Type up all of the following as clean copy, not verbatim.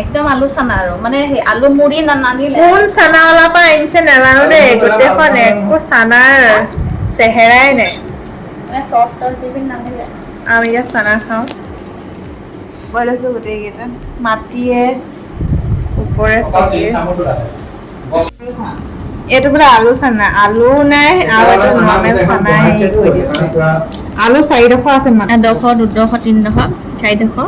একদম আলু চানা আৰু মানে সেই আলু মুড়ি নানিলে কোন চানাৱালাৰ পৰা আনিছে নাজানো দেই গোটেইখন একো চানাৰ চেহেৰাই নাই মানে চচ টচ দি পিনি নানিলে আমি এতিয়া চানা খাওঁ বইল আছোঁ গোটেইকেইটা মাটিয়ে ওপৰে চকিয়ে এইটো বোলে আলু চানা আলু নাই আৰু এইটো নৰ্মেল চানা হেৰি কৰি দিছে আলু 4ডোখৰ আছে মাত্ৰ 1.5 2.5 3.5 4.5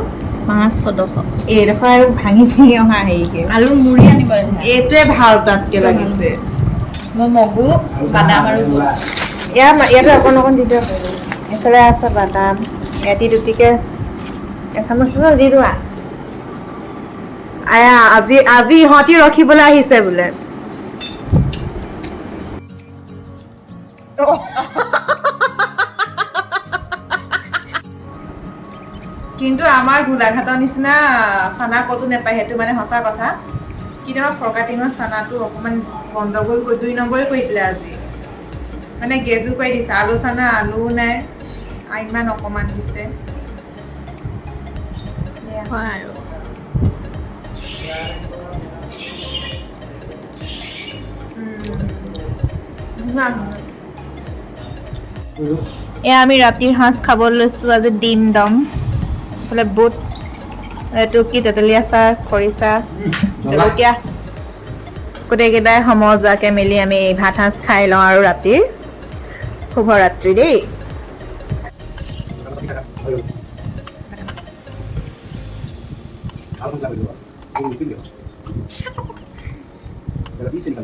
5 6.5 এইডোখৰ আৰু ভাঙি চিঙি অহা হেৰিকে আলু মুড়ি আনিব লাগে এইটোৱে ভাল তাতকে লাগিছে মই মগু বাদাম আৰু বুট ইয়াতে অকণ অকণ দি দিয়ক এইফালে আছে বাদাম এটি দুটিকে এচামুচ দি দিবা আয়া আজি ইহঁতি ৰখিবলৈ আহিছে বোলে কিন্তু আমাৰ গোলাঘাটৰ নিচিনা চানা ক'তো নাপায় সেইটো মানে সঁচা কথা কিন্তু আমাৰ ফৰকাটিঙৰ চানাটো অকণমান গণ্ডগোল 2 নম্বৰে কৰি দিলে আজি মানে গেজু কৰি দিছে আলু চানা আলুও নাই ইমান অকণমান দিছে হয় আৰু এয়া আমি ৰাতিৰ সাঁজ খাবলৈ লৈছোঁ আজি ডিম দম এইফালে বুট এইটো কি তেতেলী আচাৰ খৰিচা জলকীয়া গোটেইকেইটাই সমজুৱাকৈ মিলি আমি ভাত সাঁজ খাই লওঁ আৰু ৰাতিৰ শুভৰাত্ৰি দেই Algo clave, ¿no? Un filio. Te lo dice el